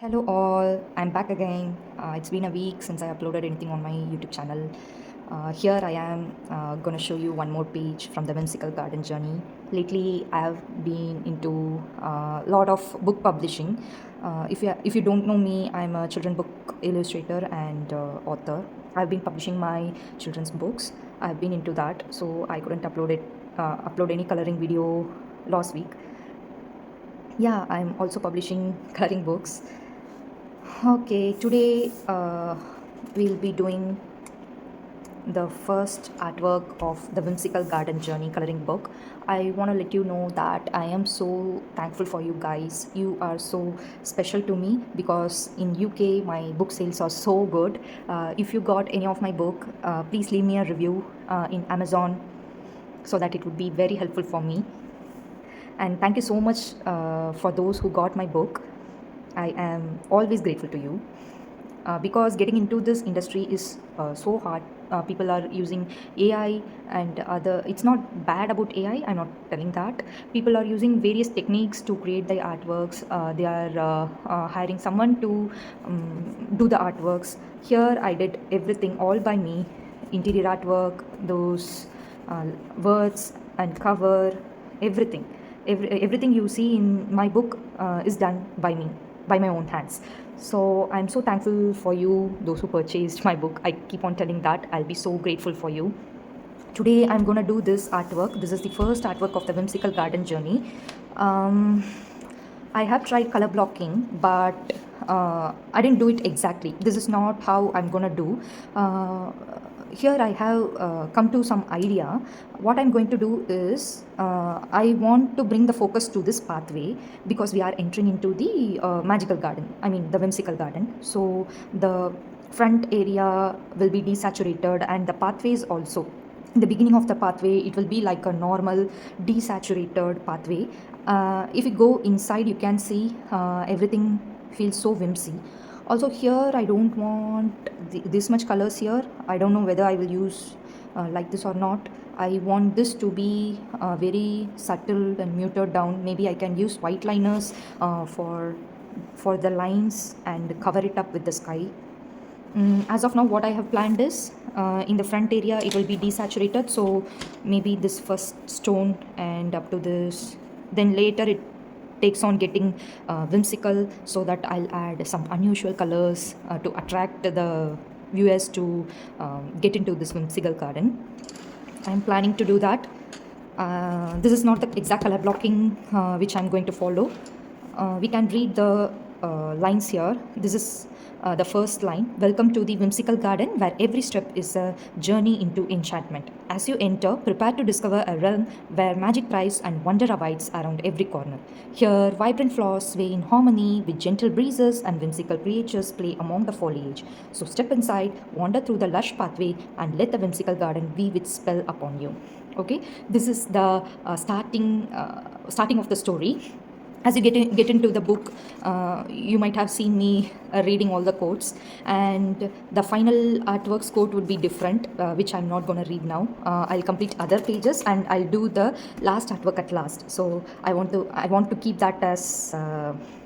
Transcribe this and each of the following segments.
Hello all, I'm back again. It's been a week since I uploaded anything on my YouTube channel. Here I am gonna show you one more page from the Whimsical Garden Journey. Lately, I have been into a lot of book publishing. If you don't know me, I'm a children book illustrator and author. I've been publishing my children's books. I've been into that, so I couldn't upload any coloring video last week. Yeah, I'm also publishing coloring books. Okay, today we'll be doing the first artwork of the Whimsical Garden Journey coloring book. I want to let you know that I am so thankful for you guys. You are so special to me because in UK my book sales are so good. If you got any of my book, please leave me a review in Amazon so that it would be very helpful for me. And thank you so much for those who got my book. I am always grateful to you because getting into this industry is so hard. People are using AI and other. It's not bad about AI. I'm not telling that. People are using various techniques to create their artworks. They are hiring someone to do the artworks. Here, I did everything all by me. Interior artwork, those uh, words and cover, everything. Everything you see in my book is done by me, by my own hands. So I'm so thankful for you, those who purchased my book. I keep on telling that. I'll be so grateful for you. Today I'm gonna do this artwork. This is the first artwork of the Whimsical Garden Journey. Um, I have tried color blocking, but I didn't do it exactly. This is not how I'm gonna do. Here I have come to some idea. What I'm going to do is I want to bring the focus to this pathway because we are entering into the magical garden. I mean the whimsical garden. So the front area will be desaturated and the pathways also. In the beginning of the pathway it will be like a normal desaturated pathway. If you go inside you can see everything feels so whimsy. Also here I don't want this much colors here. I don't know whether I will use like this or not. I want this to be very subtle and muted down. Maybe I can use white liners for the lines and cover it up with the sky. As of now, what I have planned is in the front area it will be desaturated. So maybe this first stone and up to this, then later it takes on getting whimsical, so that I'll add some unusual colors to attract the viewers to get into this whimsical garden. I'm planning to do that. This is not the exact color blocking which I'm going to follow. We can read the lines here. This is the first line. Welcome to the whimsical garden where every step is a journey into enchantment. As you enter, prepare to discover a realm where magic thrives and wonder awaits around every corner. Here, vibrant flowers sway in harmony with gentle breezes and whimsical creatures play among the foliage. So step inside, wander through the lush pathway and let the whimsical garden weave its spell upon you. Okay, this is the starting of the story. As you get into the book, you might have seen me reading all the quotes, and the final artworks quote would be different, which I'm not going to read now. I'll complete other pages and I'll do the last artwork at last. So I want to keep that as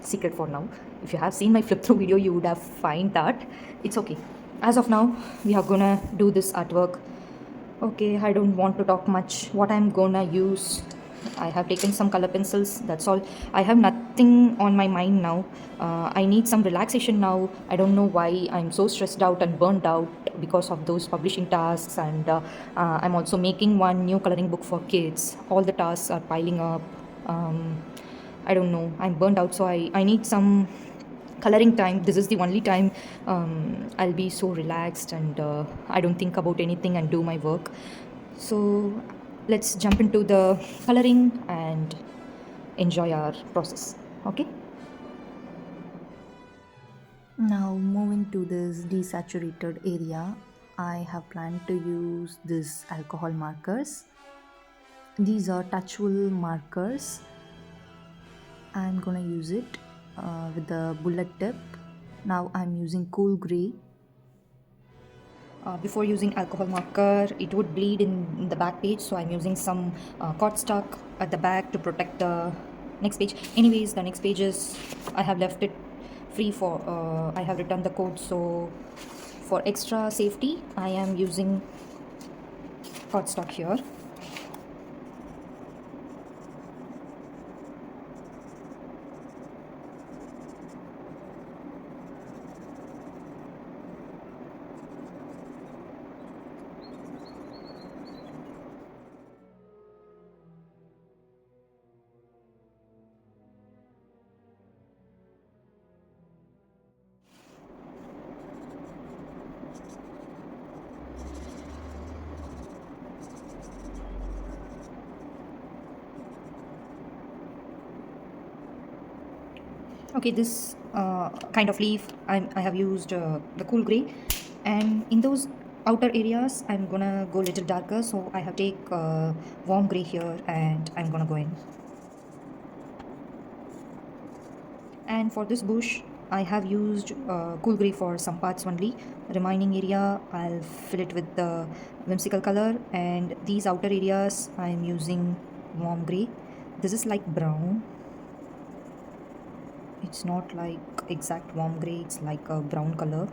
secret for now. If you have seen my flip through video, you would have find that. It's okay. As of now, we are gonna do this artwork. Okay, I don't want to talk much. What I'm gonna use, I have taken some color pencils, that's all. I have nothing on my mind now. I need some relaxation now. I don't know why I'm so stressed out and burned out because of those publishing tasks, and I'm also making one new coloring book for kids. All the tasks are piling up. I don't know, I'm burned out, so I need some coloring time. This is the only time I'll be so relaxed and I don't think about anything and do my work. So let's jump into the coloring and enjoy our process. Okay, now moving to this desaturated area, I have planned to use this alcohol markers. These are touchable markers. I'm gonna use it with the bullet tip. Now I'm using cool gray. Before using alcohol marker, it would bleed in the back page, so I'm using some cardstock at the back to protect the next page. Anyways, the next page is, I have left it free for I have returned the code, so for extra safety I am using cardstock here. Okay, this kind of leaf I have used the cool gray, and in those outer areas I'm gonna go a little darker, so I have take warm gray here and I'm gonna go in. And for this bush I have used cool gray for some parts only. Remaining area I'll fill it with the whimsical color, and these outer areas I'm using warm gray. This is like brown. It's not like exact warm gray, it's like a brown color.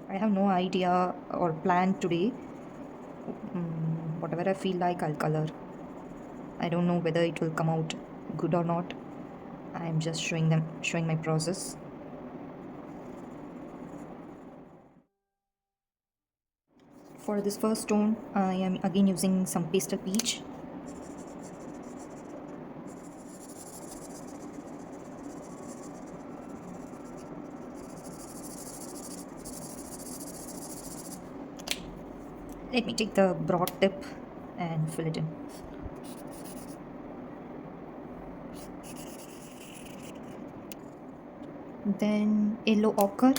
I have no idea or plan today. Whatever I feel like, I'll color. I don't know whether it will come out good or not. I'm just showing my process. For this first tone, I am again using some pastel peach. Let me take the broad tip and fill it in. Then yellow ochre.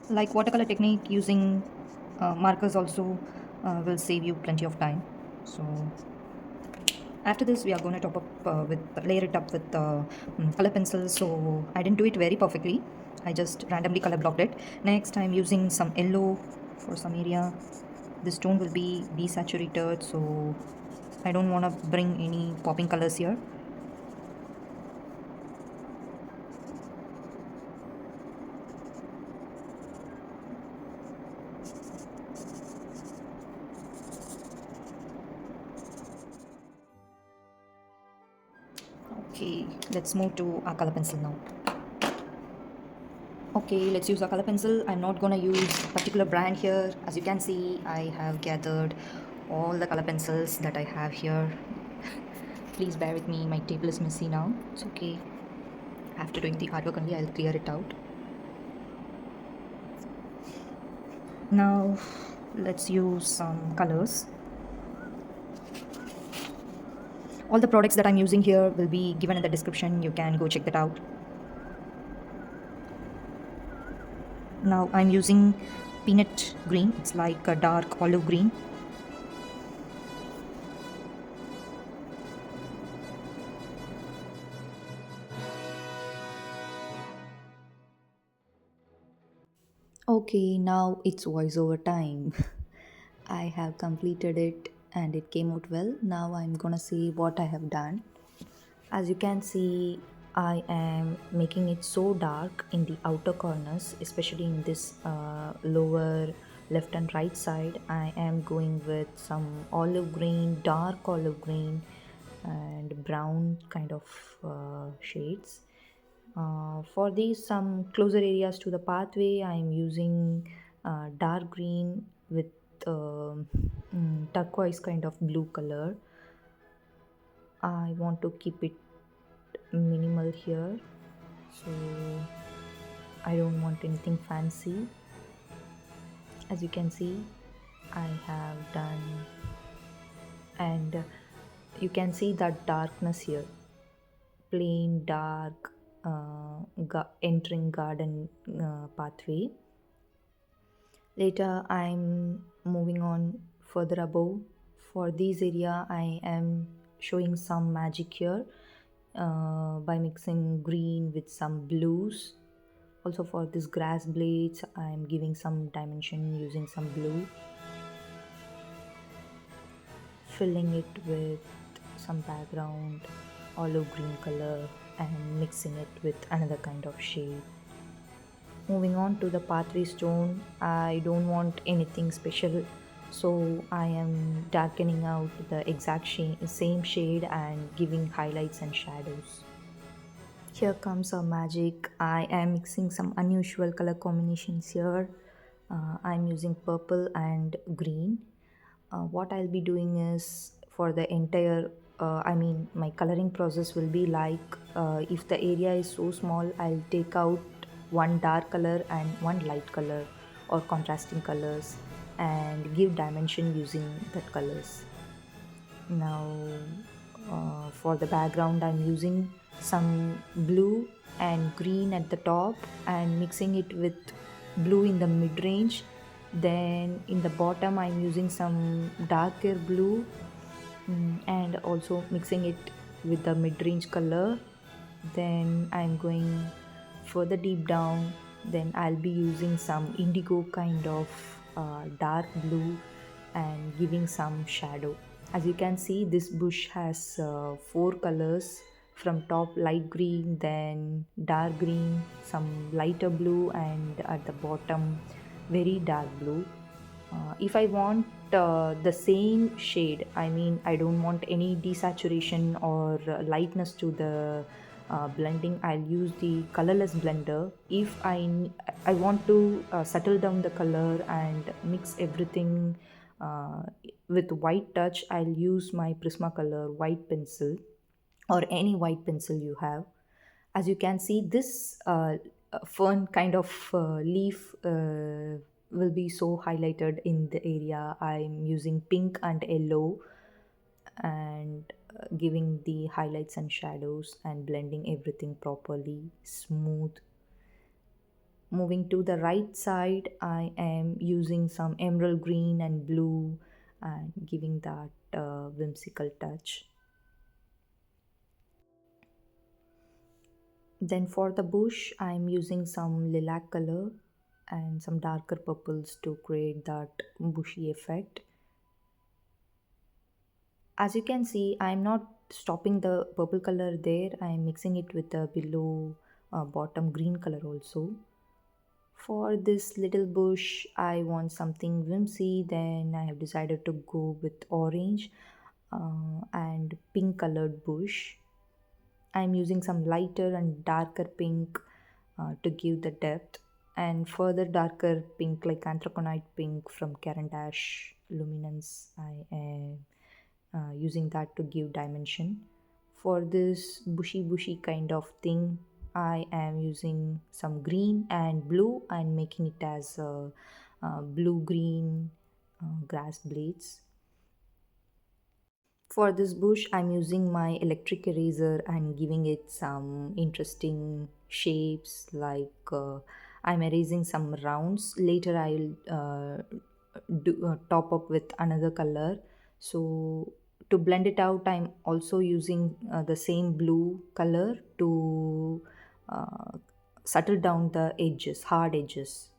Like watercolor technique, using markers also will save you plenty of time. So after this we are going to top up with layer it up with color pencils. So I didn't do it very perfectly, I just randomly color blocked it. Next I'm using some yellow for some area. This tone will be desaturated, so I don't want to bring any popping colors here. Okay, let's move to our color pencil now. Okay, let's use a color pencil. I'm not gonna use a particular brand here. As you can see, I have gathered all the color pencils that I have here. Please bear with me, my table is messy now. It's okay. After doing the artwork only, I'll clear it out. Now, let's use some colors. All the products that I'm using here will be given in the description. You can go check that out. Now I'm using peanut green. It's like a dark olive green. Okay, now it's voiceover time. I have completed it and it came out well. Now I'm gonna see what I have done. As you can see, I am making it so dark in the outer corners, especially in this lower left and right side. I am going with some olive green, dark olive green, and brown kind of shades. For these some closer areas to the pathway, I am using dark green with turquoise kind of blue color. I want to keep it minimal here, so I don't want anything fancy. As you can see, I have done, and you can see that darkness here, plain dark entering garden pathway. Later I'm moving on further above. For this area I am showing some magic here by mixing green with some blues. Also for this grass blades I am giving some dimension using some blue. filling it with some background olive green color and mixing it with another kind of shade. Moving on to the pathway stone, I don't want anything special, so I am darkening out the exact same shade and giving highlights and shadows. Here comes our magic. I am mixing some unusual color combinations here. I'm using purple and green. What I'll be doing is for the entire, my coloring process will be like if the area is so small, I'll take out one dark color and one light color or contrasting colors and give dimension using that colors. Now, for the background, I'm using some blue and green at the top and mixing it with blue in the mid range. Then in the bottom, I'm using some darker blue, and also mixing it with the mid range color. Then I'm going further deep down. Then I'll be using some indigo kind of dark blue and giving some shadow. As you can see, this bush has four colors: from top light green, then dark green, some lighter blue, and at the bottom very dark blue. If I want the same shade, I don't want any desaturation or lightness to the blending, I'll use the colorless blender. If I want to settle down the color and mix everything with white touch, I'll use my Prismacolor white pencil or any white pencil you have. As you can see, this fern kind of leaf will be so highlighted in the area. I'm using pink and yellow and giving the highlights and shadows and blending everything properly smooth. Moving to the right side, I am using some emerald green and blue and giving that whimsical touch. Then for the bush, I'm using some lilac color and some darker purples to create that bushy effect. As you can see, I'm not stopping the purple color there. I'm mixing it with the below bottom green color also. For this little bush, I want something whimsy. Then I have decided to go with orange and pink colored bush. I'm using some lighter and darker pink to give the depth, and further darker pink like anthraconite pink from Caran d'Ache Luminance. I am using that to give dimension. For this bushy kind of thing, I am using some green and blue and making it as blue green grass blades. For this bush, I'm using my electric eraser and giving it some interesting shapes like I'm erasing some rounds. Later, I'll top up with another color. So, to blend it out, I'm also using the same blue color to uh, settle down the edges, hard edges.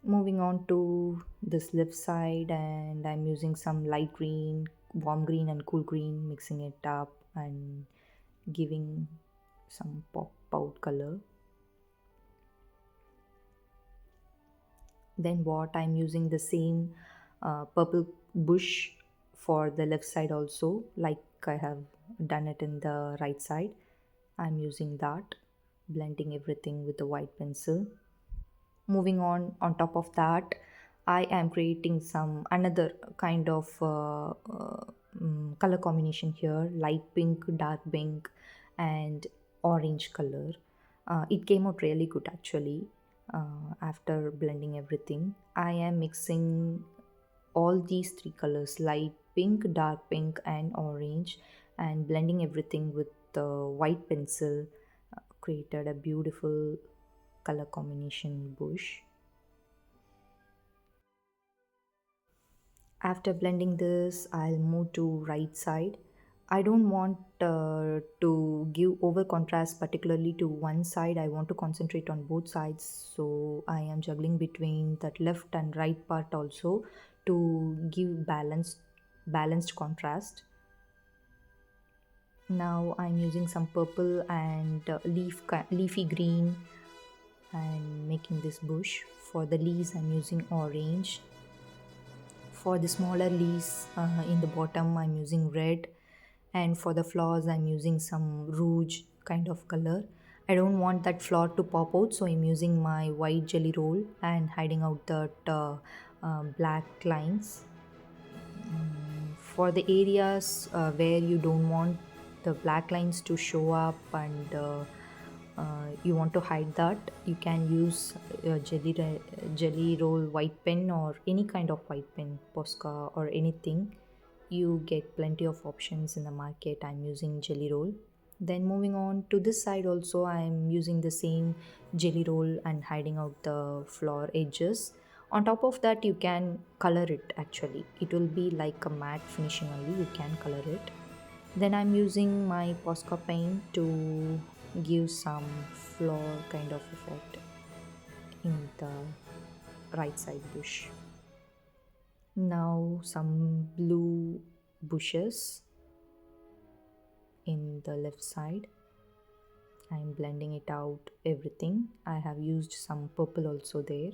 Moving on to this left side, and I'm using some light green, warm green and cool green, mixing it up and giving some pop out color. Then what, I'm using the same purple bush for the left side also, like I have done it in the right side. I'm using that, blending everything with the white pencil. Moving on top of that, I am creating some another kind of color combination here: light pink, dark pink, and orange color. It came out really good actually. After blending everything, I am mixing all these three colors: light pink, dark pink, and orange, and blending everything with the white pencil created a beautiful color combination bush. After blending this, I'll move to right side. I don't want to give over contrast particularly to one side. I want to concentrate on both sides. So I am juggling between that left and right part also to give balance. balanced contrast. Now I'm using some purple and leafy green and making this bush. For the leaves I'm using orange. For the smaller leaves in the bottom I'm using red, and for the flowers I'm using some rouge kind of color. I don't want that flower to pop out, so I'm using my white jelly roll and hiding out that black lines. For the areas where you don't want the black lines to show up and you want to hide that, you can use jelly roll white pen or any kind of white pen, Posca or anything. You get plenty of options in the market. I'm using jelly roll. Then moving on to this side also, I'm using the same jelly roll and hiding out the flower edges. On top of that, you can color it. Actually, it will be like a matte finishing only. You can color it. Then I'm using my Posca paint to give some flower kind of effect in the right side bush. Now some blue bushes in the left side. I'm blending it out everything. I have used some purple also there.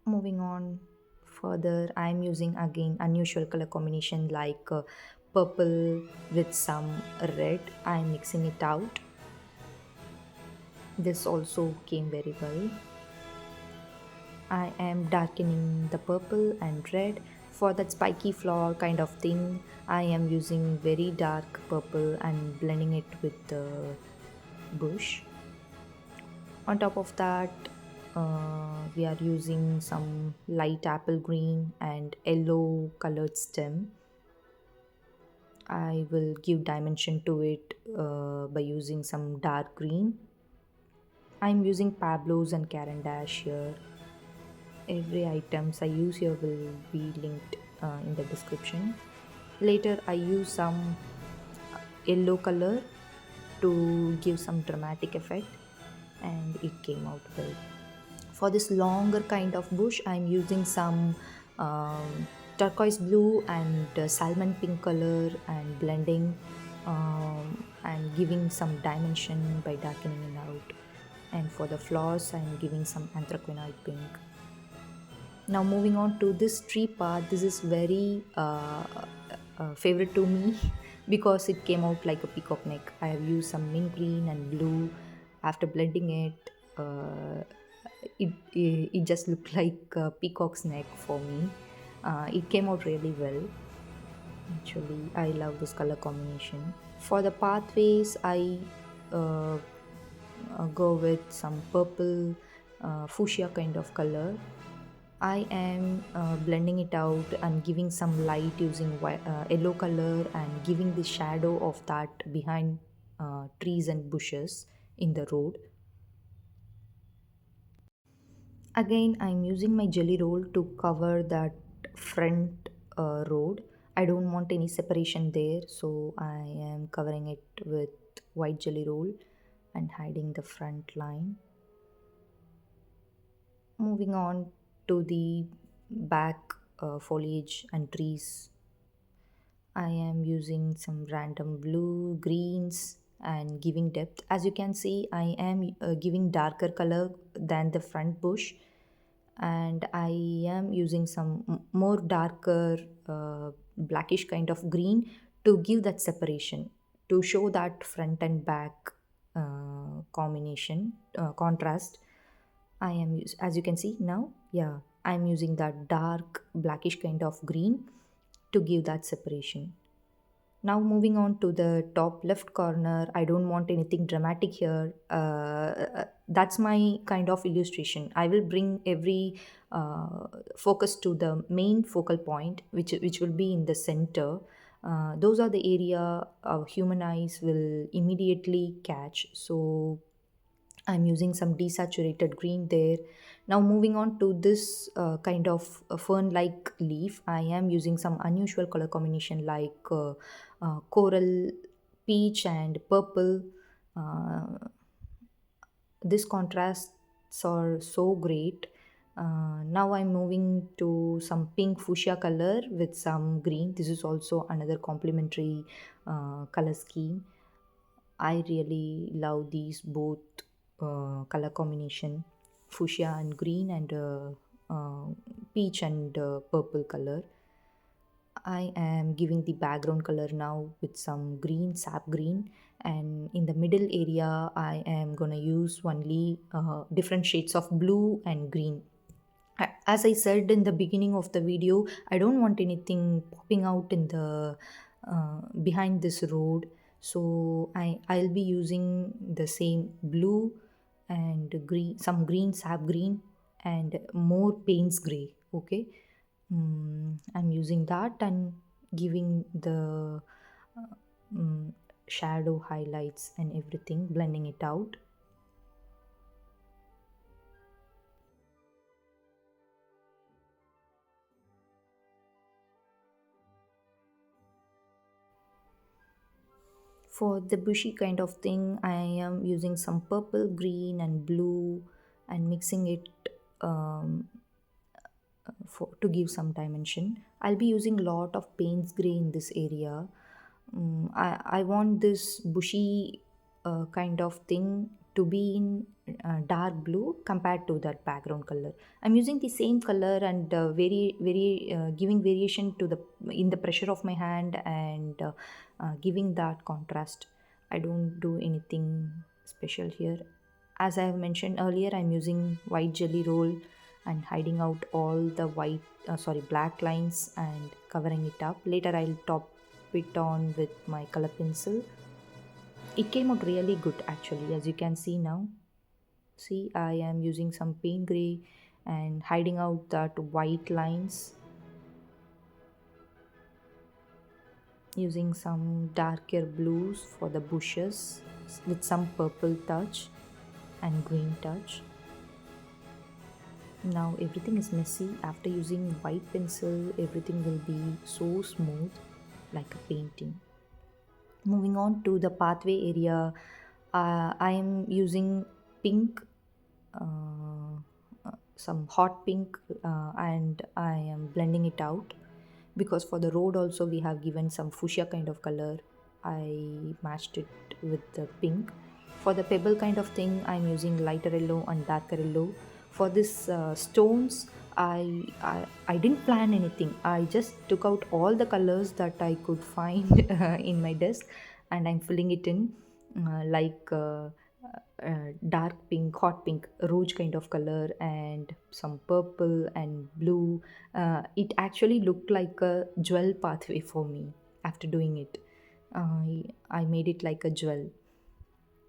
Moving on further, I'm using again unusual color combination like purple with some red. I'm mixing it out. This also came very well. I am darkening the purple and red. For that spiky flower kind of thing, I am using very dark purple and blending it with the bush. On top of that, we are using some light apple green and yellow colored stem. I will give dimension to it by using some dark green. I'm using Pablo's and Caran Dash here. Every items I use here will be linked in the description. Later I use some yellow color to give some dramatic effect, and it came out well. For this longer kind of bush, I'm using some turquoise blue and salmon pink color and blending and giving some dimension by darkening it out. And for the flowers, I'm giving some anthraquinite pink. Now moving on to this tree part, this is very favorite to me because it came out like a peacock neck. I have used some mint green and blue. After blending it, it just looked like a peacock's neck for me. It came out really well. Actually, I love this color combination. For the pathways, I uh, go with some purple fuchsia kind of color. I am blending it out and giving some light using yellow color and giving the shadow of that behind trees and bushes in the road. Again, I'm using my jelly roll to cover that front road. I don't want any separation there, so I am covering it with white jelly roll and hiding the front line. Moving on to the back foliage and trees, I am using some random blue, greens and giving depth. As you can see, I am giving darker color than the front bush, and I am using some more darker blackish kind of green to give that separation, to show that front and back combination contrast. As you can see now, yeah, I'm using that dark blackish kind of green to give that separation. Now moving on to the top left corner, I don't want anything dramatic here. That's my kind of illustration. I will bring every focus to the main focal point, which will be in the center. Those are the area our human eyes will immediately catch. So I'm using some desaturated green there. Now moving on to this kind of fern-like leaf, I am using some unusual color combination like coral, peach and purple. Uh, this contrasts are so great. Now I'm moving to some pink fuchsia color with some green. This is also another complementary color scheme. I really love these both color combination, fuchsia and green, and uh, peach and purple color. I am giving the background color now with some green, sap green, and in the middle area, I am gonna use only different shades of blue and green. As I said in the beginning of the video, I don't want anything popping out in the behind this road. So I'll be using the same blue and green, some green, sap green, and more paints gray. Okay, I'm using that and giving the mm, shadow highlights and everything, blending it out. For the bushy kind of thing, I am using some purple, green, and blue and mixing it um, for to give some dimension. I'll be using a lot of paints gray in this area. I want this bushy kind of thing to be in dark blue compared to that background color. I'm using the same color and very giving variation to the in the pressure of my hand and giving that contrast. I don't do anything special here. As I have mentioned earlier, I'm using white jelly roll and hiding out all the black lines and covering it up. Later, I'll top it on with my color pencil. It came out really good actually, as you can see now. See, I am using some paint gray and hiding out that white lines using some darker blues for the bushes with some purple touch and green touch. Now everything is messy. After using white pencil, everything will be so smooth like a painting. Moving on to the pathway area, I am using pink, some hot pink, and I am blending it out because for the road also we have given some fuchsia kind of color. I matched it with the pink. For the pebble kind of thing, I'm using lighter yellow and darker yellow. For this stones, I didn't plan anything. I just took out all the colors that I could find in my desk, and I'm filling it in like dark pink, hot pink, rouge kind of color, and some purple and blue. It actually looked like a jewel pathway for me after doing it. I made it like a jewel.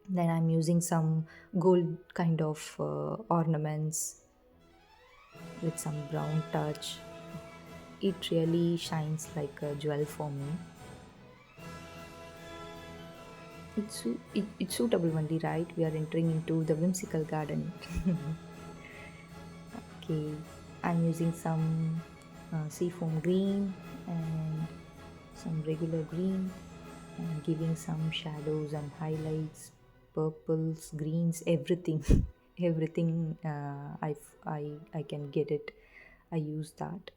Then I'm using some gold kind of ornaments with some brown touch. It really shines like a jewel for me. It's suitable only, right? We are entering into the whimsical garden. Okay, I'm using some seafoam green and some regular green and giving some shadows and highlights, purples, greens, everything. Everything I can get it. I use that.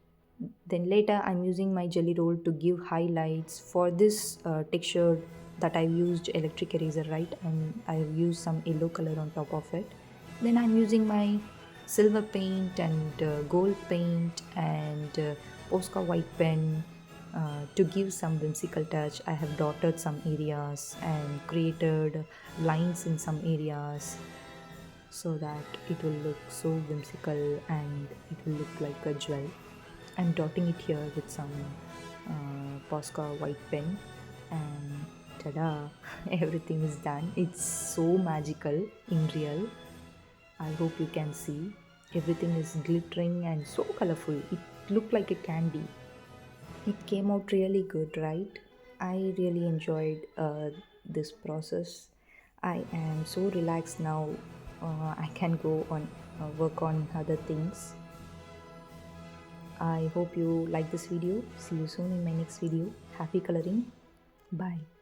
Then later I'm using my jelly roll to give highlights for this texture that I've used electric eraser, right, and I've used some yellow color on top of it. Then I'm using my silver paint and gold paint and Posca white pen to give some whimsical touch. I have dotted some areas and created lines in some areas so that it will look so whimsical and it will look like a jewel. I'm dotting it here with some Posca white pen and tada, everything is done. It's so magical in real. I hope you can see. Everything is glittering and so colorful. It looked like a candy. It came out really good, right? I really enjoyed this process. I am so relaxed now. I can go on work on other things. I hope you like this video. See you soon in my next video. Happy coloring. Bye.